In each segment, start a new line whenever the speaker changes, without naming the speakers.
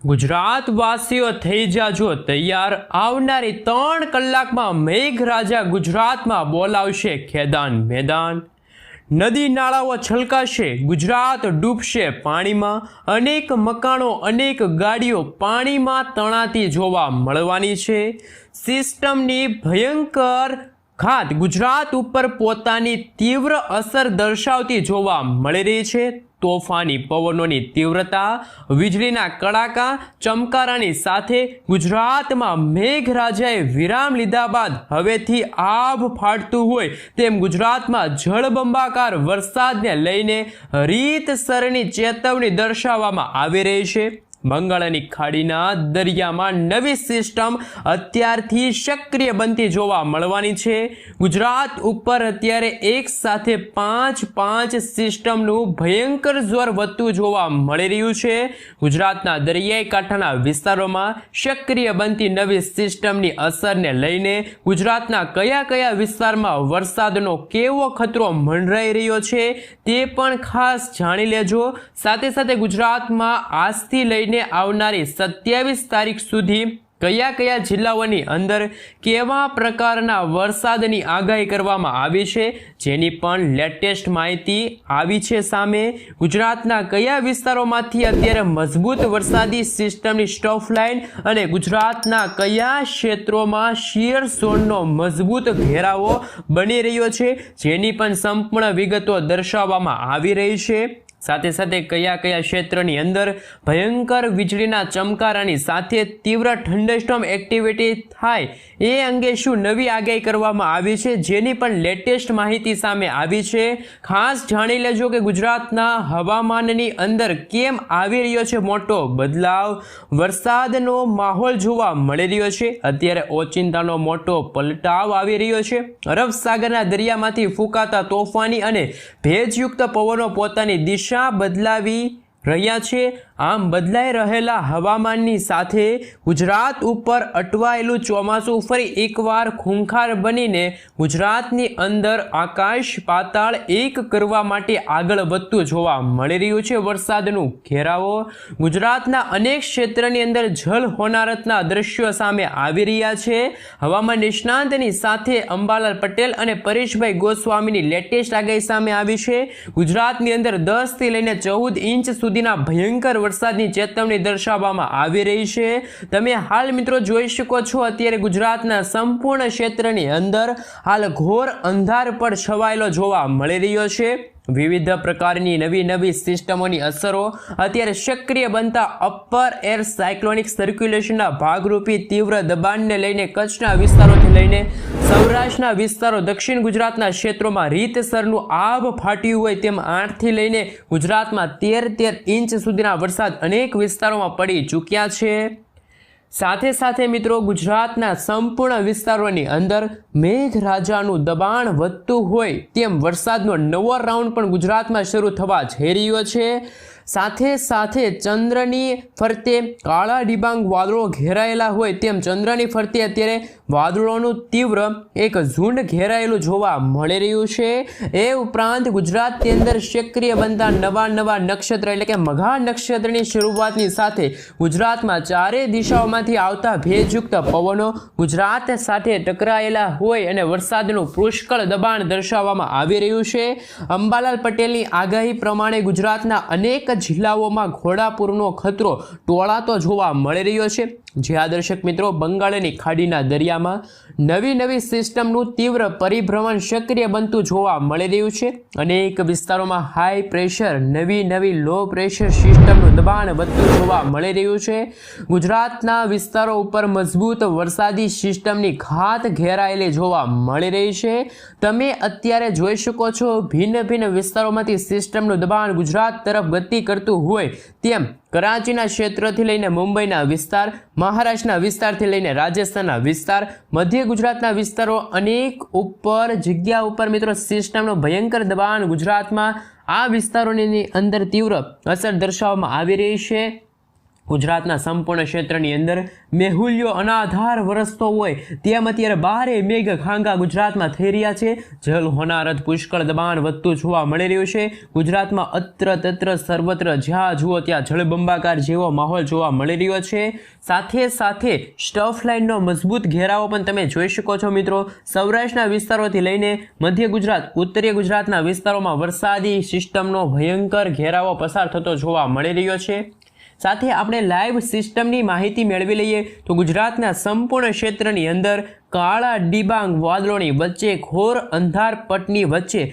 ગુજરાતવાસીઓ થઈ જાજો તૈયાર, આવનારી 3 કલાકમાં મેઘરાજા ગુજરાતમાં બોલાવશે ખેદાન મેદાન। નદી નાળાઓ છલકાશે, ગુજરાત ડૂબશે પાણીમાં, અનેક મકાનો અનેક ગાડીઓ પાણીમાં તણાતી જોવા મળવાની છે। સિસ્ટમની ભયંકર ઘાત ગુજરાત ઉપર પોતાની તીવ્ર અસર દર્શાવતી જોવા મળી રહી છે। તોફાની પવનોની તીવ્રતા, વીજળીના કડાકા, ચમકારાની સાથે ગુજરાતમાં મેઘરાજાએ વિરામ લીધા બાદ હવેથી આભ ફાટતું હોય તેમ ગુજરાતમાં જળબંબાકાર વરસાદને લઈને રીતસરની ચેતવણી દર્શાવવામાં આવી રહી છે। બંગાળની ખાડીના દરિયામાં નવી સિસ્ટમ અત્યારથી સક્રિય બનતી જોવા મળવાની છે। ગુજરાત ઉપર અત્યારે એક સાથે 5 સિસ્ટમનું ભયંકર જોર વધતું જોવા મળી રહ્યું છે। ગુજરાતના દરિયાઈ કાંઠાના વિસ્તારોમાં સક્રિય બનતી નવી સિસ્ટમની અસરને લઈને ગુજરાતના કયા વિસ્તારમાં વરસાદનો કેવો ખતરો મંડરાઈ રહ્યો છે તે પણ ખાસ જાણી લેજો। સાથે ગુજરાતમાં આજથી લઈને આવનારી 27 તારીખ સુધી કયા જિલ્લાઓની અંદર કેવા પ્રકારના વરસાદની આગાહી કરવામાં આવી છે જેની પણ લેટેસ્ટ માહિતી આવી છે સામે। ગુજરાતના કયા વિસ્તારોમાંથી અત્યારે મજબૂત વરસાદી સિસ્ટમની સ્ટોફ લાઇન અને ગુજરાતના કયા ક્ષેત્રોમાં શિયર ઝોનનો મજબૂત ઘેરાવો બની રહ્યો છે જેની પણ સંપૂર્ણ વિગતો દર્શાવવામાં આવી રહી છે। સાથે કયા ક્ષેત્રની અંદર ભયંકર વીજળીના ચમકારાની સાથે તીવ્ર થંડરસ્ટોર્મ એક્ટિવિટી થાય એ અંગે શું નવી આગાહી કરવામાં આવી છે જેની પણ લેટેસ્ટ માહિતી સામે આવી છે। ખાસ જાણી લેજો કે ગુજરાતના હવામાનની અંદર કેમ આવી રહ્યો છે મોટો બદલાવ, વરસાદનો માહોલ જોવા મળી રહ્યો છે। અત્યારે ઓચિંતાનો મોટો પલટાવ આવી રહ્યો છે। અરબ સાગરના દરિયામાંથી ફૂંકાતા તોફાની અને ભેજયુક્ત પવનો પોતાની દિશા બદલાવી રહ્યા છે। આમ બદલાઈ રહેલા હવામાનની સાથે ગુજરાત ઉપર અટવાયેલું ચોમાસું ફરી એકવાર ખૂંખાર બનીને ગુજરાતની અંદર આકાશ પાતાળ એક કરવા માટે આગળ વધતું જોવા મળી રહ્યું છે। વરસાદનું ઘેરાવો ગુજરાતના અનેક ક્ષેત્રની અંદર જળ હોનારતના દ્રશ્યો સામે આવી રહ્યા છે। હવામાન નિષ્ણાંતની સાથે અંબાલાલ પટેલ અને પરેશભાઈ ગોસ્વામીની લેટેસ્ટ આગાહી સામે આવી છે। ગુજરાતની અંદર 10 થી લઈને 14 ઇંચ સુધીના ભયંકર વરસાદની ચેતવણી દર્શાવવામાં આવી રહી છે। તમે હાલ મિત્રો જોઈ શકો છો અત્યારે ગુજરાતના સંપૂર્ણ ક્ષેત્રની અંદર હાલ ઘોર અંધારપટ છવાયેલો જોવા મળી રહ્યો છે। વિવિધ પ્રકારની નવી સિસ્ટમોની અસરો અત્યારે સક્રિય બનતા અપર એર સાયક્લોનિક સર્ક્યુલેશનના ભાગરૂપી તીવ્ર દબાણને લઈને કચ્છના વિસ્તારોથી લઈને સૌરાષ્ટ્રના વિસ્તારો, દક્ષિણ ગુજરાતના ક્ષેત્રોમાં રીતસરનું આભ ફાટ્યું હોય તેમ 8 થી લઈને ગુજરાતમાં 13 ઇંચ સુધીના વરસાદ અનેક વિસ્તારોમાં પડી ચૂક્યા છે। સાથે મિત્રો ગુજરાતના સંપૂર્ણ વિસ્તારોની અંદર મેઘરાજાનું દબાણ વધતું હોય તેમ વરસાદનો નવો રાઉન્ડ પણ ગુજરાતમાં શરૂ થવા જઈ રહ્યો છે। સાથે ચંદ્રની ફરતે કાળા ડિબાંગ વાદળો ઘેરાયેલા હોય તેમ ચંદ્રની ફરતે અત્યારે વાદળોનું તીવ્ર એક ઝુંડ ઘેરાયેલું જોવા મળી રહ્યું છે। એ ઉપરાંત ગુજરાતની અંદર સક્રિય બનતા નવા નક્ષત્ર એટલે કે મઘા નક્ષત્રની શરૂઆતની સાથે ગુજરાતમાં ચારે દિશાઓમાંથી આવતા ભેજયુક્ત પવનો ગુજરાત સાથે ટકરાયેલા હોય અને વરસાદનું પુષ્કળ દબાણ દર્શાવવામાં આવી રહ્યું છે। અંબાલાલ પટેલની આગાહી પ્રમાણે ગુજરાતના અનેક જિલ્લાઓમાં ઘોડાપૂરનો ખતરો ટોળાતો જોવા મળી રહ્યો છે। જ્યાં દર્શક મિત્રો બંગાળની ખાડીના દરિયામાં નવી સિસ્ટમનું તીવ્ર પરિભ્રમણ સક્રિય બનતું જોવા મળી રહ્યું છે। અનેક વિસ્તારોમાં હાઈ પ્રેશર નવી લો પ્રેશર સિસ્ટમનું દબાણ વધતું જોવા મળી રહ્યું છે। ગુજરાતના વિસ્તારો ઉપર મજબૂત વરસાદી સિસ્ટમની ઘાત ઘેરાયેલી જોવા મળી રહી છે। તમે અત્યારે જોઈ શકો છો ભિન્ન વિસ્તારોમાંથી સિસ્ટમનું દબાણ ગુજરાત તરફ ગતિ કરતું હોય તેમ કરાચીના ક્ષેત્રથી લઈને મુંબઈના વિસ્તાર, મહારાષ્ટ્રના વિસ્તારથી લઈને રાજસ્થાનના વિસ્તાર, મધ્ય ગુજરાતના વિસ્તારો અનેક જગ્યા ઉપર મિત્રો સિસ્ટમનું ભયંકર દબાણ ગુજરાતમાં આ વિસ્તારોની અંદર તીવ્ર અસર દર્શાવવામાં આવી રહી છે। ગુજરાતના સંપૂર્ણ ક્ષેત્રની અંદર મેહુલ્યો અનાધાર વરસતો હોય તેમ અત્યારે બારે મેઘ ખાંગા ગુજરાતમાં થઈ રહ્યા છે. જલ હોનારત પુષ્કળ દબાણ વધતું જોવા મળી રહ્યું છે. ગુજરાતમાં અત્ર તત્ર સર્વત્ર જ્યાં જુઓ ત્યાં જળબંબાકાર જેવો માહોલ જોવા મળી રહ્યો છે. સાથે સાથે સ્ટફ લાઇનનો મજબૂત ઘેરાવો પણ તમે જોઈ શકો છો મિત્રો. સૌરાષ્ટ્રના વિસ્તારોથી લઈને મધ્ય ગુજરાત, ઉત્તરીય ગુજરાતના વિસ્તારોમાં વરસાદી સિસ્ટમનો ભયંકર ઘેરાવો પસાર થતો જોવા મળી રહ્યો છે. સાથે આપણે લાઈવ સિસ્ટમની માહિતી મેળવી લઈએ તો ગુજરાતના સંપૂર્ણ ક્ષેત્રની અંદર કાળા ડિબાંગ વાદળોની વચ્ચે ઘોર અંધારપટની વચ્ચે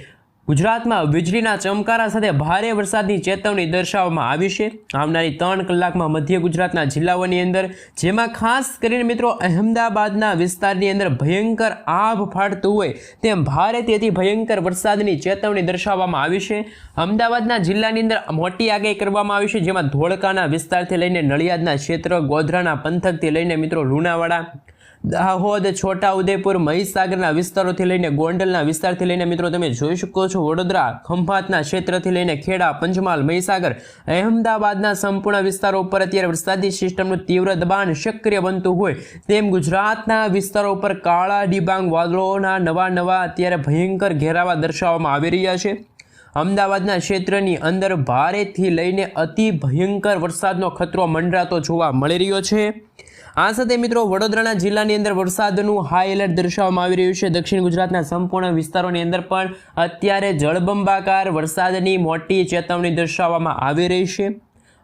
ગુજરાતમાં વીજળીના ચમકારા સાથે ભારે વરસાદની ચેતવણી દર્શાવવામાં આવી છે આવનારી 3 કલાકમાં મધ્ય ગુજરાતના જિલ્લાઓની અંદર, જેમાં ખાસ કરીને મિત્રો અહેમદાબાદના વિસ્તારની અંદર ભયંકર આભ ફાટતું હોય તેમ ભારેથી ભયંકર વરસાદની ચેતવણી દર્શાવવામાં આવી છે. અમદાવાદના જિલ્લાની અંદર મોટી આગાહી કરવામાં આવી છે, જેમાં ધોળકાના વિસ્તારથી લઈને નડિયાદના ક્ષેત્ર, ગોધરાના પંથકથી લઈને મિત્રો લુણાવાડા, દાહોદ, છોટાઉદેપુર, મહીસાગરના વિસ્તારોથી લઈને ગોંડલના વિસ્તારથી લઈને મિત્રો તમે જોઈ શકો છો વડોદરા, ખંભાતના ક્ષેત્રથી લઈને ખેડા, પંચમહાલ, મહીસાગર, અહેમદાબાદના સંપૂર્ણ વિસ્તારો ઉપર અત્યારે વરસાદી સિસ્ટમનું તીવ્ર દબાણ સક્રિય બનતું હોય તેમ ગુજરાતના વિસ્તારો ઉપર કાળા ડિબાંગ વાદળોના નવા અત્યારે ભયંકર ઘેરાવા દર્શાવવામાં આવી રહ્યા છે. અમદાવાદના ક્ષેત્રની અંદર ભારેથી લઈને અતિ ભયંકર વરસાદનો ખતરો મંડરાતો જોવા મળી રહ્યો છે. આ સાથે મિત્રો વડોદરાના જિલ્લાની અંદર વરસાદનું હાઈ એલર્ટ દર્શાવવામાં આવી રહ્યું છે. દક્ષિણ ગુજરાતના સંપૂર્ણ વિસ્તારોની અંદર પણ અત્યારે જળબંબાકાર વરસાદની મોટી ચેતવણી દર્શાવવામાં આવી રહી છે.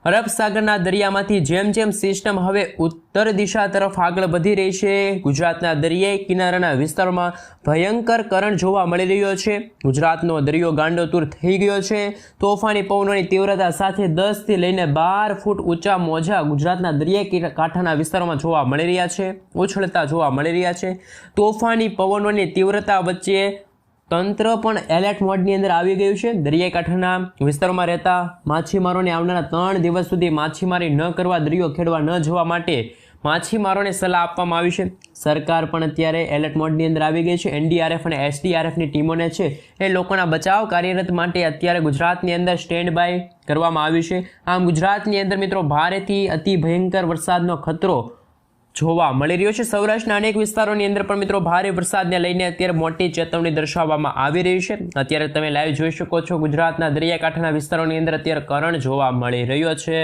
અરબ સાગરના દરિયામાંથી જેમ જેમ સિસ્ટમ હવે ઉત્તર દિશા તરફ આગળ વધી રહી છે, ગુજરાતના દરિયાઈ કિનારાના વિસ્તારોમાં ભયંકર કરંટ જોવા મળી રહ્યો છે. ગુજરાતનો દરિયો ગાંડોતુર થઈ ગયો છે. તોફાની પવનોની તીવ્રતા સાથે 10 થી લઈને 12 ફૂટ ઊંચા મોજા ગુજરાતના દરિયાઈ કાંઠાના વિસ્તારોમાં જોવા મળી રહ્યા છે, ઉછળતા જોવા મળી રહ્યા છે. તોફાની પવનોની તીવ્રતા વચ્ચે તંત્ર પણ એલર્ટ મોડની અંદર આવી ગયું છે. દરિયાઈ કાંઠાના વિસ્તારોમાં રહેતા માછીમારોને આવનારા 3 દિવસ સુધી માછીમારી ન કરવા, દરિયો ખેડવા ન જવા માટે માછીમારોને સલાહ આપવામાં આવી છે. સરકાર પણ અત્યારે એલર્ટ મોડની અંદર આવી ગઈ છે. એનડીઆરએફ અને એસડીઆરએફની ટીમોને છે એ લોકોના બચાવ કાર્યરત માટે અત્યારે ગુજરાતની અંદર સ્ટેન્ડ બાય કરવામાં આવી છે. આમ ગુજરાતની અંદર મિત્રો ભારેથી અતિ ભયંકર વરસાદનો ખતરો જોવા મળી રહ્યો છે. સૌરાષ્ટ્રના અનેક વિસ્તારોની અંદર પણ મિત્રો ભારે વરસાદને લઈને અત્યારે મોટી ચેતવણી દર્શાવવામાં આવી રહી છે. અત્યારે તમે લાઈવ જોઈ શકો છો ગુજરાતના દરિયાકાંઠાના વિસ્તારોની અંદર અત્યારે કરંટ જોવા મળી રહ્યો છે.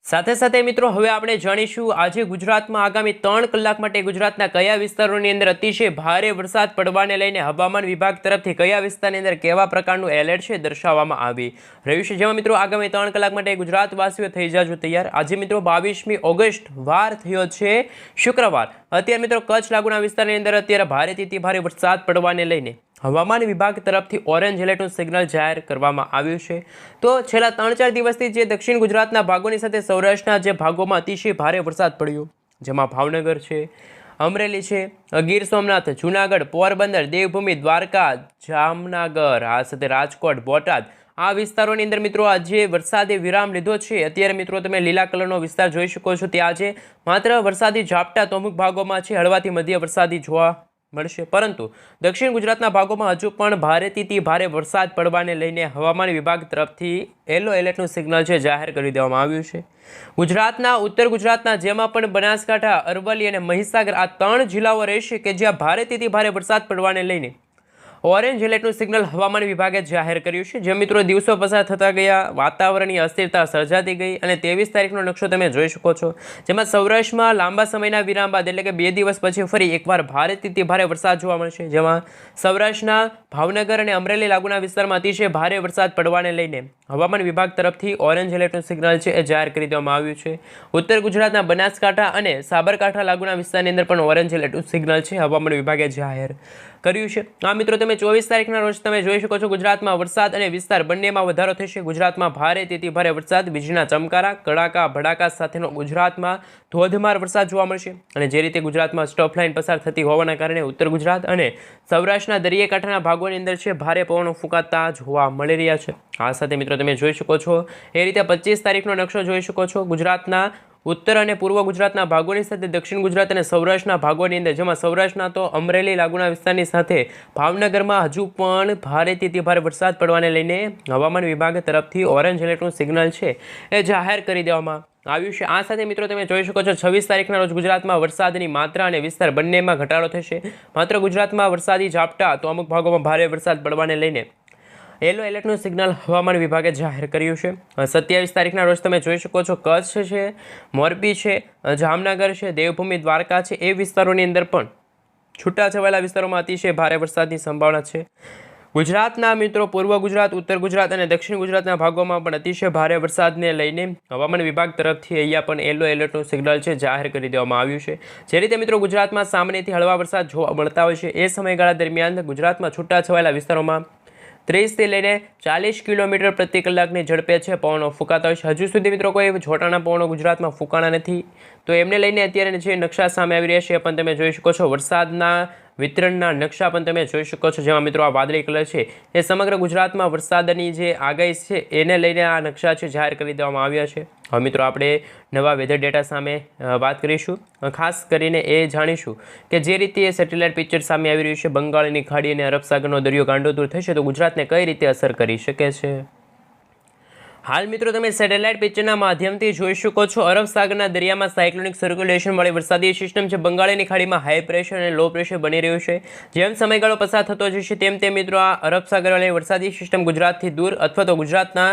સાથે સાથે મિત્રો હવે આપણે જાણીશું આજે ગુજરાતમાં આગામી 3 કલાક માટે ગુજરાતના કયા વિસ્તારોની અંદર અતિશય ભારે વરસાદ પડવાને લઈને હવામાન વિભાગ તરફથી કયા વિસ્તારની અંદર કેવા પ્રકારનું એલર્ટ છે દર્શાવવામાં આવી રહ્યું છે. જેમાં મિત્રો આગામી 3 કલાક માટે ગુજરાતવાસીઓ થઈ જાજો તૈયાર. આજે મિત્રો 22મી ઓગસ્ટ વાર થયો છે શુક્રવાર. અત્યારે મિત્રો કચ્છ લાગુના વિસ્તારની અંદર અત્યારે ભારેથી ભારે વરસાદ પડવાને લઈને હવામાન વિભાગ તરફથી ઓરેન્જ એલર્ટનું સિગ્નલ જાહેર કરવામાં આવ્યું છે. તો છેલ્લા 3-4 દિવસથી જે દક્ષિણ ગુજરાતના ભાગોની સાથે સૌરાષ્ટ્રના જે ભાગોમાં અતિશય ભારે વરસાદ પડ્યો, જેમાં ભાવનગર છે, અમરેલી છે, ગીર સોમનાથ, જૂનાગઢ, પોરબંદર, દેવભૂમિ, દ્વારકા, જામનગર, આ સાથે રાજકોટ, બોટાદ, આ વિસ્તારોની અંદર મિત્રો આજે વરસાદે વિરામ લીધો છે. અત્યારે મિત્રો તમે લીલા કલરનો વિસ્તાર જોઈ શકો છો. ત્યાં આજે માત્ર વરસાદી ઝાપટા તો અમુક ભાગોમાં છે, હળવાથી મધ્ય વરસાદી જોવા મળશે. પરંતુ દક્ષિણ ગુજરાતના ભાગોમાં હજુ પણ ભારેથી ભારે વરસાદ પડવાને લઈને હવામાન વિભાગ તરફથી યલો એલર્ટનું સિગ્નલ છે જાહેર કરી દેવામાં આવ્યું છે. ગુજરાતના ઉત્તર ગુજરાતના જેમાં પણ બનાસકાંઠા, અરવલ્લી અને મહીસાગર આ 3 જિલ્લાઓ રહેશે કે જ્યાં ભારેથી ભારે વરસાદ પડવાને લઈને ઓરેન્જ એલર્ટનું સિગ્નલ હવામાન વિભાગે જાહેર કર્યું છે. જે મિત્રો દિવસો પસાર થતા ગયા, વાતાવરણની અસ્થિરતા સર્જાતી ગઈ અને 23 તારીખનો નકશો તમે જોઈ શકો છો, જેમાં સૌરાષ્ટ્રમાં લાંબા સમયના વિરામ બાદ એટલે કે 2 દિવસ પછી ફરી એકવાર ભારેથી ભારે વરસાદ જોવા મળશે. જેમાં સૌરાષ્ટ્રના ભાવનગર અને અમરેલી લાગુના વિસ્તારમાં અતિશય ભારે વરસાદ પડવાને લઈને હવામાન વિભાગ તરફથી ઓરેન્જ એલર્ટનું સિગ્નલ છે એ જાહેર કરી દેવામાં આવ્યું છે. ઉત્તર ગુજરાતના બનાસકાંઠા અને સાબરકાંઠા લાગુના વિસ્તારની અંદર પણ ઓરેન્જ એલર્ટનું સિગ્નલ છે હવામાન વિભાગે જાહેર કર્યું છે. આ મિત્રો તમે 24 તારીખના રોજ તમે જોઈ શકો છો ગુજરાતમાં વરસાદ અને વિસ્તાર બંનેમાં વધારો થશે. ગુજરાતમાં ભારેથી ભારે વરસાદ, વીજળીના ચમકારા, કડાકા ભડાકા સાથેનો ગુજરાતમાં ધોધમાર વરસાદ જોવા મળશે. અને જે રીતે ગુજરાતમાં સ્ટફ લાઇન પસાર થતી હોવાના કારણે ઉત્તર ગુજરાત અને સૌરાષ્ટ્રના દરિયાકાંઠાના ભાગોની અંદર છે ભારે પવનો ફૂંકાતા જોવા મળી રહ્યા છે. આ સાથે મિત્રો તમે જોઈ શકો છો એ રીતે 25 તારીખનો નકશો જોઈ શકો છો. ગુજરાતના ઉત્તર અને પૂર્વ ગુજરાતના ભાગોની સાથે દક્ષિણ ગુજરાત અને સૌરાષ્ટ્રના ભાગોની અંદર, જેમાં સૌરાષ્ટ્રના તો અમરેલી લાગુના વિસ્તારની સાથે ભાવનગરમાં હજુ પણ ભારેથી ભારે વરસાદ પડવાને લઈને હવામાન વિભાગ તરફથી ઓરેન્જ એલર્ટનું સિગ્નલ છે એ જાહેર કરી દેવામાં આવ્યું છે। આ સાથે મિત્રો તમે જોઈ શકો છો 26 તારીખના રોજ ગુજરાતમાં વરસાદની માત્રા અને વિસ્તાર બંનેમાં ઘટાડો થશે। માત્ર ગુજરાતમાં વરસાદી ઝાપટા તો અમુક ભાગોમાં ભારે વરસાદ પડવાને લઈને યલો એલર્ટનું સિગ્નલ હવામાન વિભાગે જાહેર કર્યું છે। 27 તારીખના રોજ તમે જોઈ શકો છો કચ્છ છે, મોરબી છે, જામનગર છે, દેવભૂમિ દ્વારકા છે, એ વિસ્તારોની અંદર પણ છૂટાછવાયેલા વિસ્તારોમાં અતિશય ભારે વરસાદની સંભાવના છે। ગુજરાતના મિત્રો પૂર્વ ગુજરાત, ઉત્તર ગુજરાત અને દક્ષિણ ગુજરાતના ભાગોમાં પણ અતિશય ભારે વરસાદને લઈને હવામાન વિભાગ તરફથી અહીંયા પણ યલો એલર્ટનું સિગ્નલ છે જાહેર કરી દેવામાં આવ્યું છે। જે રીતે મિત્રો ગુજરાતમાં સામાન્યથી હળવા વરસાદ જોવા મળતા હોય છે, એ સમયગાળા દરમિયાન ગુજરાતમાં છૂટાછવાયેલા વિસ્તારોમાં 30 થી લઈને 40 કિલોમીટર પ્રતિ કલાકની ઝડપે છે પવનો ફૂંકાતા હોય છે। હજુ સુધી મિત્રો કોઈ છોટાના પવનો ગુજરાતમાં ફૂંકાણા નથી, તો એમને લઈને અત્યારે જે નકશા સામે આવી રહ્યા છે એ પણ તમે જોઈ શકો છો। વરસાદના વિતરણના નકશા પણ તમે જોઈ શકો છો, જેમાં મિત્રો આ વાદળી કલર છે એ સમગ્ર ગુજરાતમાં વરસાદની જે આગાહી છે એને લઈને આ નકશા છે જાહેર કરી દેવામાં આવ્યા છે। હવે મિત્રો આપણે નવા વેધર ડેટા સામે વાત કરીશું, ખાસ કરીને એ જાણીશું કે જે રીતે સેટેલાઇટ પિક્ચર સામે આવી રહ્યું છે, બંગાળની ખાડી અને અરબ સાગરનો દરિયો ગાંડોતૂર થશે તો ગુજરાતને કઈ રીતે અસર કરી શકે છે। હાલ મિત્રો તમે સેટેલાઇટ પિક્ચરના માધ્યમથી જોઈ શકો છો અરબ સાગરના દરિયામાં સાયક્લોનિક સર્ક્યુલેશનવાળી વરસાદી સિસ્ટમ છે બંગાળની ખાડીમાં હાઈ પ્રેશર અને લો પ્રેશર બની રહ્યું છે। જેમ સમયગાળો પસાર થતો જશે તેમ મિત્રો આ અરબ સાગરવાળી વરસાદી સિસ્ટમ ગુજરાતથી દૂર અથવા તો ગુજરાતના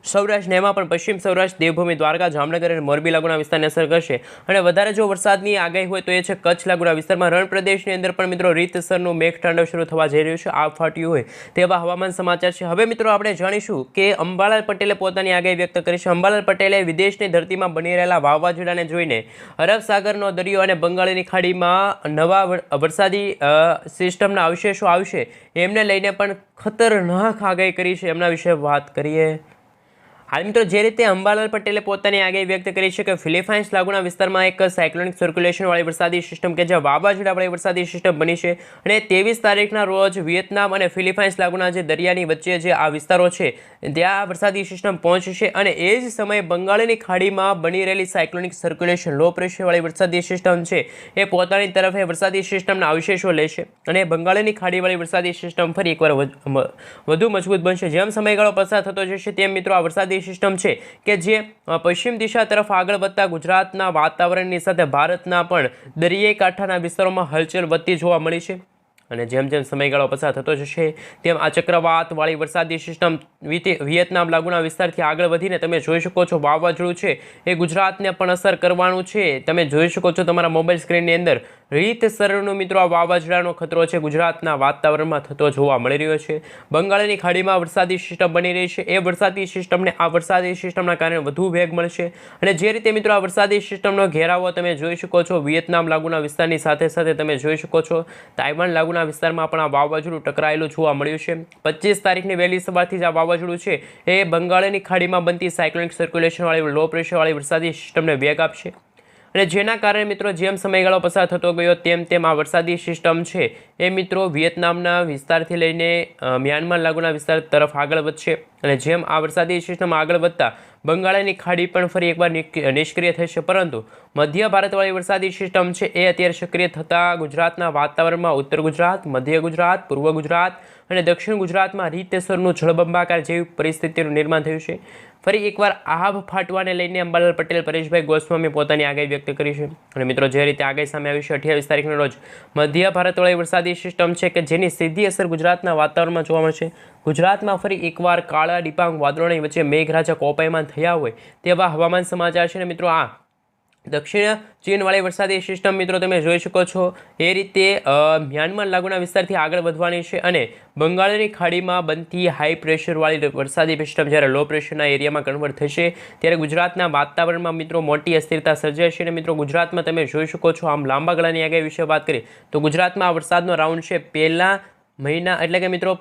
સૌરાષ્ટ્ર એમાં પણ પશ્ચિમ સૌરાષ્ટ્ર, દેવભૂમિ દ્વારકા, જામનગર અને મોરબી લાગુના વિસ્તારને અસર કરશે। અને વધારે જો વરસાદની આગાહી હોય તો એ છે કચ્છ લાગુના વિસ્તારમાં। રણ પ્રદેશની અંદર પણ મિત્રો રીતસરનું મેઘતાંડવ શરૂ થવા જઈ રહ્યું છે, આ ફાટ્યું હોય તેવા હવામાન સમાચાર છે। હવે મિત્રો આપણે જાણીશું કે અંબાલાલ પટેલે પોતાની આગાહી વ્યક્ત કરી છે। અંબાલાલ પટેલે વિદેશની ધરતીમાં બની રહેલા વાવાઝોડાને જોઈને અરબ સાગરનો દરિયો અને બંગાળની ખાડીમાં નવા વરસાદી સિસ્ટમના અવશેષો આવશે એમને લઈને પણ ખતરનાક આગાહી કરી છે, એમના વિશે વાત કરીએ। હાલ મિત્રો જે રીતે અંબાલાલ પટેલે પોતાની આગાહી વ્યક્ત કરી છે કે ફિલિપાઇન્સ લાગુના વિસ્તારમાં એક સાયક્લોનિક સર્ક્યુલેશનવાળી વરસાદી સિસ્ટમ કે જે વાવાઝોડાવાળી વરસાદી સિસ્ટમ બની છે અને 23 તારીખના રોજ વિયેતનામ અને ફિલિપાઇન્સ લાગુના જે દરિયાની વચ્ચે જે આ વિસ્તારો છે ત્યાં વરસાદી સિસ્ટમ પહોંચશે અને એ જ સમયે બંગાળની ખાડીમાં બની રહેલી સાયક્લોનિક સર્ક્યુલેશન લો પ્રેશરવાળી વરસાદી સિસ્ટમ છે એ પોતાની તરફે વરસાદી સિસ્ટમના અવશેષો લેશે અને બંગાળની ખાડીવાળી વરસાદી સિસ્ટમ ફરી એકવાર વધુ મજબૂત બનશે। જેમ સમયગાળો પસાર થતો જશે તેમ મિત્રો આ વરસાદી સિસ્ટમ છે કે જે પશ્ચિમ દિશા તરફ આગળ વધતા ગુજરાતના વાતાવરણની સાથે ભારતના પણ દરિયાઈ કાંઠાના વિસ્તારોમાં હલચલ વધતી જોવા મળી છે। અને જેમ જેમ સમયગાળો પસાર થતો જશે તેમ આ ચક્રવાતવાળી વરસાદી સિસ્ટમ વિયેતનામ લાગુના વિસ્તારથી આગળ વધીને તમે જોઈ શકો છો વાવાઝોડું છે એ ગુજરાતને પણ અસર કરવાનું છે। તમે જોઈ શકો છો તમારા મોબાઈલ સ્ક્રીનની અંદર રીતસરનું મિત્રો આ વાવાઝોડાનો ખતરો છે ગુજરાતના વાતાવરણમાં થતો જોવા મળી રહ્યો છે। બંગાળની ખાડીમાં વરસાદી સિસ્ટમ બની રહી છે, એ વરસાદી સિસ્ટમને આ વરસાદી સિસ્ટમના કારણે વધુ વેગ મળશે અને જે રીતે મિત્રો આ વરસાદી સિસ્ટમનો ઘેરાવો તમે જોઈ શકો છો વિયેતનામ લાગુના વિસ્તારની સાથે સાથે તમે જોઈ શકો છો તાઇવાન લાગુના વિસ્તારમાં પણ આ વાવાઝોડું ટકરાયેલું જોવા મળ્યું છે। 25 તારીખની વહેલી સવારથી જ આ વાવાઝોડું છે એ બંગાળની ખાડીમાં બનતી સાયક્લોનિક સર્ક્યુલેશનવાળી લો પ્રેશરવાળી વરસાદી સિસ્ટમને વેગ આપશે અને જેના કારણે મિત્રો જેમ સમયગાળો પસાર થતો ગયો તેમ આ વરસાદી સિસ્ટમ છે એ મિત્રો વિયેતનામના વિસ્તારથી લઈને મ્યાનમાર લાગુના વિસ્તાર તરફ આગળ વધશે અને જેમ આ વરસાદી સિસ્ટમ આગળ વધતા બંગાળની ખાડી પણ ફરી એકવાર નિષ્ક્રિય થશે, પરંતુ મધ્ય ભારતવાળી વરસાદી સિસ્ટમ છે એ અત્યારે સક્રિય થતાં ગુજરાતના વાતાવરણમાં ઉત્તર ગુજરાત, મધ્ય ગુજરાત, પૂર્વ ગુજરાત અને દક્ષિણ ગુજરાતમાં રીતસરનું જળબંબાકાર જેવી પરિસ્થિતિનું નિર્માણ થયું છે। ફરી એકવાર આભ ફાટવાને લઈને અંબાલાલ પટેલ, પરેશભાઈ ગોસ્વામી પોતાની આગાહી વ્યક્ત કરી છે અને મિત્રો જે રીતે આગાહી સામે આવી છે 28 તારીખના રોજ મધ્ય ભારતવાળી વરસાદી સિસ્ટમ છે કે જેની સીધી અસર ગુજરાતના વાતાવરણમાં જોવા મળશે। ગુજરાતમાં ફરી એકવાર કાળા ડિબાંગ વાદળોની વચ્ચે મેઘરાજા કોપાયમાન થયા હોય તેવા હવામાન સમાચાર છે ને મિત્રો આ દક્ષિણ ચીનવાળી વરસાદી સિસ્ટમ મિત્રો તમે જોઈ શકો છો એ રીતે મ્યાનમાર લાગુના વિસ્તારથી આગળ વધવાની છે અને બંગાળની ખાડીમાં બનતી હાઈ પ્રેશરવાળી વરસાદી સિસ્ટમ જ્યારે લો પ્રેશરના એરિયામાં કન્વર્ટ થશે ત્યારે ગુજરાતના વાતાવરણમાં મિત્રો મોટી અસ્થિરતા સર્જાશે અને મિત્રો ગુજરાતમાં તમે જોઈ શકો છો આમ લાંબા ગાળાની આગાહી વિશે વાત કરીએ તો ગુજરાતમાં આ વરસાદનો રાઉન્ડ છે પહેલા મહિના એટલે કે મિત્રો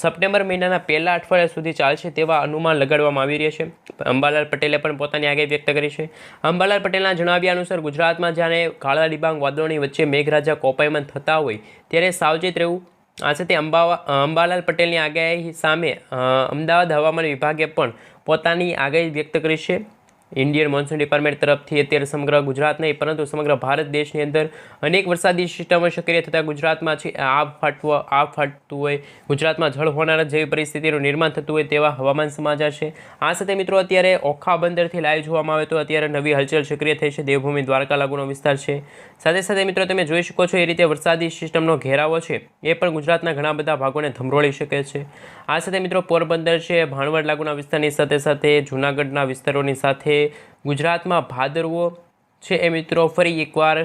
સપ્ટેમ્બર મહિનાના પહેલા અઠવાડિયા સુધી ચાલશે તેવા અનુમાન લગાડવામાં આવી રહ્યા છે। અંબાલાલ પટેલે પણ પોતાની આગાહી વ્યક્ત કરી છે। અંબાલાલ પટેલના જણાવ્યા અનુસાર ગુજરાતમાં જ્યારે કાળા ડિબાંગ વાદળોની વચ્ચે મેઘરાજા કોપાયમાન થતા હોય ત્યારે સાવચેત રહેવું। આ સાથે અંબાલાલ પટેલની આગાહી સામે અમદાવાદ હવામાન વિભાગે પણ પોતાની આગાહી વ્યક્ત કરી છે ઇન્ડિયન મોન્સૂન ડિપાર્ટમેન્ટ તરફથી અત્યારે સમગ્ર ગુજરાત નહીં પરંતુ સમગ્ર ભારત દેશની અંદર અનેક વરસાદી સિસ્ટમો સક્રિય થતાં ગુજરાતમાં છે આબ ફાટતું હોય, ગુજરાતમાં જળ હોનારત જેવી પરિસ્થિતિનું નિર્માણ થતું હોય તેવા હવામાન સમાચાર છે. આ સાથે મિત્રો અત્યારે ઓખા બંદરથી લાઈવ જોવામાં આવે તો અત્યારે નવી હલચલ સક્રિય થઈ છે. દેવભૂમિ દ્વારકા લાગુનો વિસ્તાર છે. સાથે સાથે મિત્રો તમે જોઈ શકો છો એ રીતે વરસાદી સિસ્ટમનો ઘેરાવો છે એ પણ ગુજરાતના ઘણા બધા ભાગોને ધમરોળી શકે છે. આ સાથે મિત્રો પોરબંદર છે, ભાણવડ લાગુના વિસ્તારની સાથે સાથે જૂનાગઢના વિસ્તારોની સાથે ગુજરાતમાં ભાદરવો છે એ મિત્રો ફરી એકવાર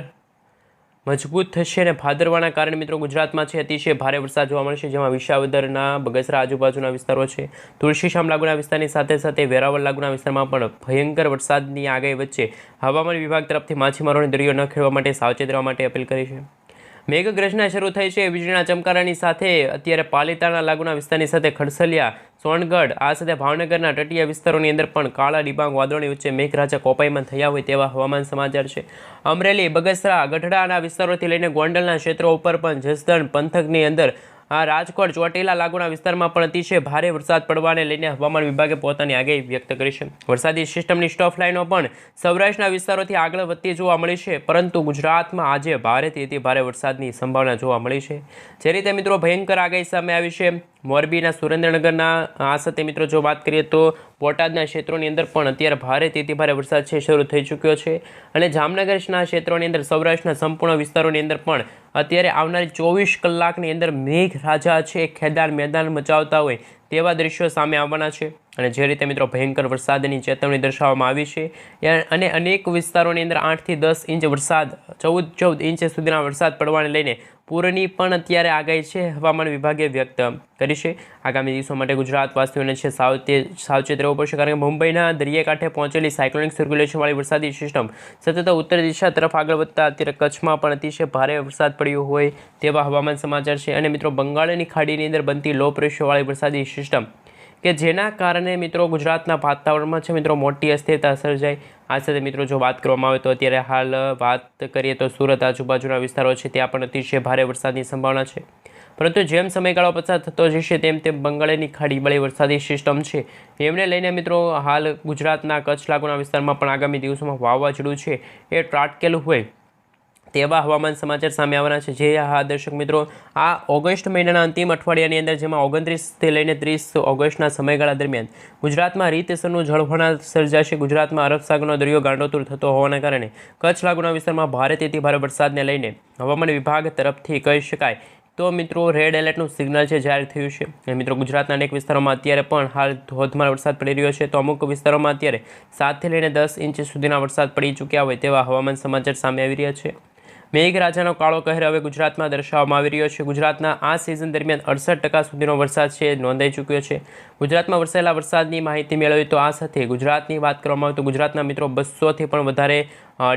મજબૂત થશે અને ભાદરવાના કારણે મિત્રો ગુજરાતમાં છે અતિશય ભારે વરસાદ જોવા મળશે, જેમાં વિસાવદરના, બગસરા આજુબાજુના વિસ્તારો છે, તુલસીશામ લાગુના વિસ્તારની સાથે સાથે વેરાવળ લાગુના વિસ્તારમાં પણ ભયંકર વરસાદની આગાહી વચ્ચે હવામાન વિભાગ તરફથી માછીમારોને દરિયો ન ખેડવા માટે સાવચેત રહેવા માટે અપીલ કરી છે. મેઘગર્જના શરૂ થઈ છે. વીજળીના ચમકારાની સાથે અત્યારે પાલિતાણા લાગુના વિસ્તારની સાથે ખડસલિયા, સોનગઢ, આ સાથે ભાવનગરના તટીય વિસ્તારોની અંદર પણ કાળા ડિબાંગ વાદળોની વચ્ચે મેઘરાજા કોપાયમાન થયા હોય તેવા હવામાન સમાચાર છે. અમરેલી, બગસરા, ગઢડાના વિસ્તારોથી લઈને ગોંડલના ક્ષેત્રો ઉપર પણ જસદણ પંથકની અંદર રાજકોટ, ચોટીલા લાગુના વિસ્તારમાં પણ અતિશય ભારે વરસાદ પડવાને લઈને હવામાન વિભાગે પોતાની આગાહી વ્યક્ત કરી છે. વરસાદી સિસ્ટમની સ્ટોફ લાઇનો પણ સૌરાષ્ટ્રના વિસ્તારોથી આગળ વધતી જોવા મળી છે, પરંતુ ગુજરાતમાં આજે ભારેથી અતિ ભારે વરસાદની સંભાવના જોવા મળી છે. જે રીતે મિત્રો ભયંકર આગાહી સામે આવી છે. મોરબીના, સુરેન્દ્રનગરના, આ સાથે મિત્રો જો વાત કરીએ તો બોટાદના ક્ષેત્રોની અંદર પણ અત્યારે ભારેથી અતિ ભારે વરસાદ છે શરૂ થઈ ચૂક્યો છે અને જામનગરના ક્ષેત્રોની અંદર, સૌરાષ્ટ્રના સંપૂર્ણ વિસ્તારોની અંદર પણ અત્યારે આવનારી 24 કલાકની અંદર મેઘરાજા છે ખેદાન મેદાન મચાવતા હોય તેવા દ્રશ્યો સામે આવવાના છે. અને જે રીતે મિત્રો ભયંકર વરસાદની ચેતવણી દર્શાવવામાં આવી છે અને અનેક વિસ્તારોની અંદર 8 થી 10 ઇંચ વરસાદ, 14 ઇંચ સુધીના વરસાદ પડવાને લઈને પૂરની પણ અત્યારે આગાહી છે હવામાન વિભાગે વ્યક્ત કરી છે. આગામી દિવસો માટે ગુજરાતવાસીઓને છે સાવચેત રહેવું પડશે, કારણ કે મુંબઈના દરિયાકાંઠે પહોંચેલી સાયક્લોનિક સર્ક્યુલેશનવાળી વરસાદી સિસ્ટમ સતત ઉત્તર દિશા તરફ આગળ વધતા અત્યારે કચ્છમાં પણ અતિશય ભારે વરસાદ પડ્યો હોય તેવા હવામાન સમાચાર છે. અને મિત્રો બંગાળની ખાડીની અંદર બનતી લો પ્રેશરવાળી વરસાદી સિસ્ટમ કે જેના કારણે મિત્રો ગુજરાતના વાતાવરણમાં છે મિત્રો મોટી અસ્થિરતા સર્જાય. આ સાથે મિત્રો જો વાત કરવામાં આવે તો અત્યારે હાલ વાત કરીએ તો સુરત આજુબાજુના વિસ્તારો છે ત્યાં પણ અતિશય ભારે વરસાદની સંભાવના છે. પરંતુ જેમ સમયગાળો પસાર થતો જશે તેમ તેમ બંગાળની ખાડીવાળી વરસાદી સિસ્ટમ છે એમને લઈને મિત્રો હાલ ગુજરાતના કચ્છ લાગુના વિસ્તારમાં પણ આગામી દિવસોમાં વાવાઝોડું છે એ ત્રાટકેલું હોય તેવા હવામાન સમાચાર સામે આવવાના છે. જે દર્શક મિત્રો આ ઓગસ્ટ મહિનાના અંતિમ અઠવાડિયાની અંદર, જેમાં 29થી લઈને 30 ઓગસ્ટના સમયગાળા દરમિયાન ગુજરાતમાં રીતસરનું જળવણાટ સર્જાશે. ગુજરાતમાં અરબ સાગરનો દરિયો ગાંડોતુર થતો હોવાના કારણે કચ્છ લાગુના વિસ્તારમાં ભારેથી ભારે વરસાદને લઈને હવામાન વિભાગ તરફથી કહી શકાય તો મિત્રો રેડ એલર્ટનું સિગ્નલ છે જાહેર થયું છે. અને મિત્રો ગુજરાતના અનેક વિસ્તારોમાં અત્યારે પણ હાલ ધોધમાર વરસાદ પડી રહ્યો છે, તો અમુક વિસ્તારોમાં અત્યારે 7થી લઈને 10 ઇંચ સુધીના વરસાદ પડી ચૂક્યા હોય તેવા હવામાન સમાચાર સામે આવી રહ્યા છે. મેઘરાજાનો કાળો કહેર હવે ગુજરાતમાં દર્શાવવામાં આવી રહ્યો છે. ગુજરાતના આ સિઝન દરમિયાન 68% સુધીનો વરસાદ છે નોંધાઈ ચૂક્યો છે. ગુજરાતમાં વરસાયેલા વરસાદની માહિતી મેળવી તો આ સાથે ગુજરાતની વાત કરવામાં આવે તો ગુજરાતના મિત્રો 200થી પણ વધારે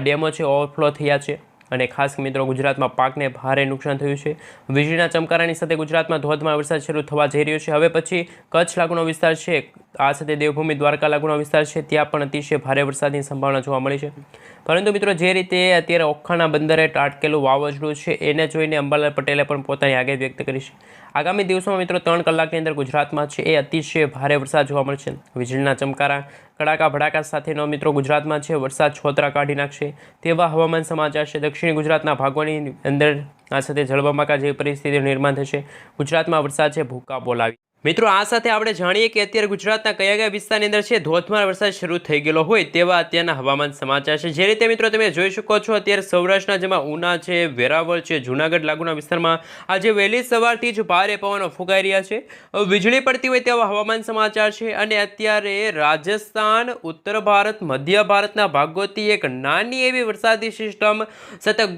ડેમો છે ઓવરફ્લો થયા છે. અને ખાસ મિત્રો ગુજરાતમાં પાકને ભારે નુકસાન થયું છે. વીજળીના ચમકારાની સાથે ગુજરાતમાં ધોધમાર વરસાદ શરૂ થવા જઈ રહ્યો છે. હવે પછી કચ્છ લાગુનો વિસ્તાર છે, આ સાથે દેવભૂમિ દ્વારકા લાગુનો વિસ્તાર છે, ત્યાં પણ અતિશય ભારે વરસાદની સંભાવના જોવા મળી છે. પરંતુ મિત્રો જે રીતે અત્યારે ઓખાના બંદરે ત્રાટકેલું વાવાઝોડું છે એને જોઈને અંબાલાલ પટેલે પણ પોતાની આગાહી વ્યક્ત કરી છે. આગામી દિવસોમાં મિત્રો 3 કલાકની અંદર ગુજરાતમાં છે એ અતિશય ભારે વરસાદ જોવા મળશે. વીજળીના ચમકારા, કડાકા ભડાકા સાથેનો મિત્રો ગુજરાતમાં છે વરસાદ છોતરા કાઢી નાખશે તેવા હવામાન સમાચાર છે. દક્ષિણ ગુજરાતના ભાગોની અંદર આ સાથે જળબંબાકાર જેવી પરિસ્થિતિનું નિર્માણ થશે. ગુજરાતમાં વરસાદ છે ભૂકા બોલાવી. મિત્રો આ સાથે આપણે જાણીએ કે અત્યારે ગુજરાતના કયા કયા વિસ્તારની અંદર છે ધોધમાર વરસાદ શરૂ થઈ ગયેલો હોય તેવા અત્યારના હવામાન સમાચાર છે. જે રીતે મિત્રો તમે જોઈ શકો છો અત્યારે સૌરાષ્ટ્રના જેમાં ઉના છે, વેરાવળ છે, જૂનાગઢ લાગુના વિસ્તારમાં આજે વહેલી સવારથી જ ભારે પવનો ફૂંકાઈ રહ્યા છે, વીજળી પડતી હોય તેવા હવામાન સમાચાર છે. અને અત્યારે રાજસ્થાન, ઉત્તર ભારત, મધ્ય ભારતના ભાગોથી એક નાની એવી વરસાદી સિસ્ટમ સતત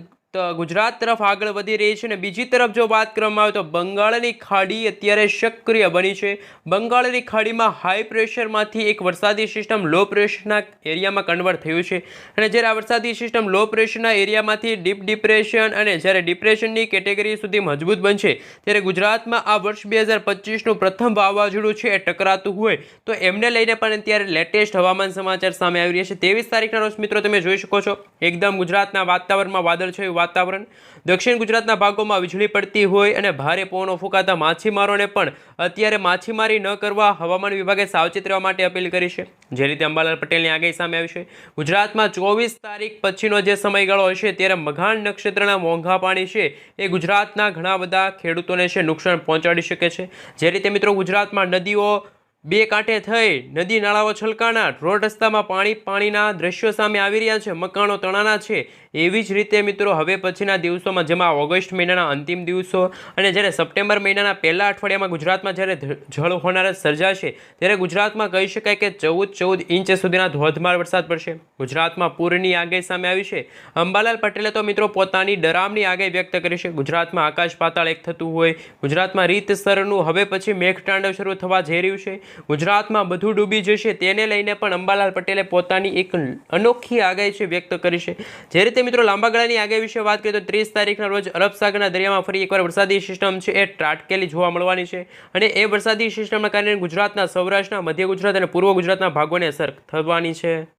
ગુજરાત તરફ આગળ વધી રહી છે. અને બીજી તરફ જો વાત કરવામાં આવે તો બંગાળની ખાડી અત્યારે સક્રિય બની છે. બંગાળની ખાડીમાં હાઈ પ્રેશરમાંથી એક વરસાદી સિસ્ટમ લો પ્રેશરના એરિયામાં કન્વર્ટ થયું છે. અને જ્યારે આ વરસાદી સિસ્ટમ લો પ્રેશરના એરિયામાંથી ડીપ ડિપ્રેશન અને જ્યારે ડિપ્રેશનની કેટેગરી સુધી મજબૂત બનશે ત્યારે ગુજરાતમાં આ વર્ષ 2025નું પ્રથમ વાવાઝોડું છે એ ટકરાતું હોય તો એમને લઈને પણ અત્યારે લેટેસ્ટ હવામાન સમાચાર સામે આવી રહ્યા છે. 23 તારીખના રોજ મિત્રો તમે જોઈ શકો છો એકદમ ગુજરાતના વાતાવરણમાં વાદળછાયું વાતાવરણ. દક્ષિણ ગુજરાતના ભાગોમાં વીજળી પડતી હોય અને ભારે પવનો ફૂંકાતા માછીમારોને પણ અત્યારે માછીમારી ન કરવા હવામાન વિભાગે સાવચેત રહેવા માટે અપીલ કરી છે. જે રીતે અંબાલાલ પટેલની આગાહી સામે આવી છે. ગુજરાતમાં 24 તારીખ પછીનો જે સમયગાળો હશે ત્યારે મઘાન નક્ષત્રના મોંઘા પાણી છે એ ગુજરાતના ઘણા બધા ખેડૂતોને છે નુકસાન પહોંચાડી શકે છે. જે રીતે મિત્રો ગુજરાતમાં નદીઓ બે કાંઠે થઈ, નદી નાળાઓ છલકાના, રોડ રસ્તામાં પાણીના દ્રશ્યો સામે આવી રહ્યા છે, મકાનો તણાના છે. એવી જ રીતે મિત્રો હવે પછીના દિવસોમાં, જેમાં ઓગસ્ટ મહિનાના અંતિમ દિવસો અને જ્યારે સપ્ટેમ્બર મહિનાના પહેલા અઠવાડિયામાં ગુજરાતમાં જ્યારે જળ હોનારત સર્જાશે ત્યારે ગુજરાતમાં કહી શકાય કે 14 ઇંચ સુધીના ધોધમાર વરસાદ પડશે. ગુજરાતમાં પૂરની આગાહી સામે આવી છે. અંબાલાલ પટેલે તો મિત્રો પોતાની ડરામણી આગાહી વ્યક્ત કરી છે. ગુજરાતમાં આકાશ પાતાળ એક થતું હોય, ગુજરાતમાં રીતસરનું હવે પછી મેઘતાંડવ શરૂ થવા જઈ રહ્યું છે, ગુજરાતમાં બધું ડૂબી જશે, તેને લઈને પણ અંબાલાલ પટેલે પોતાની એક અનોખી આગાહી છે વ્યક્ત કરી છે. જે રીતે મિત્રો લાંબા ગાળાની આગાહી વિશે વાત કરીએ તો 30 તારીખના રોજ અરબ સાગરના દરિયામાં ફરી એકવાર વરસાદી સિસ્ટમ છે એ ત્રાટકેલી જોવા મળવાની છે અને એ વરસાદી સિસ્ટમના કારણે ગુજરાતના સૌરાષ્ટ્રના, મધ્ય ગુજરાત અને પૂર્વ ગુજરાતના ભાગોને અસર થવાની છે.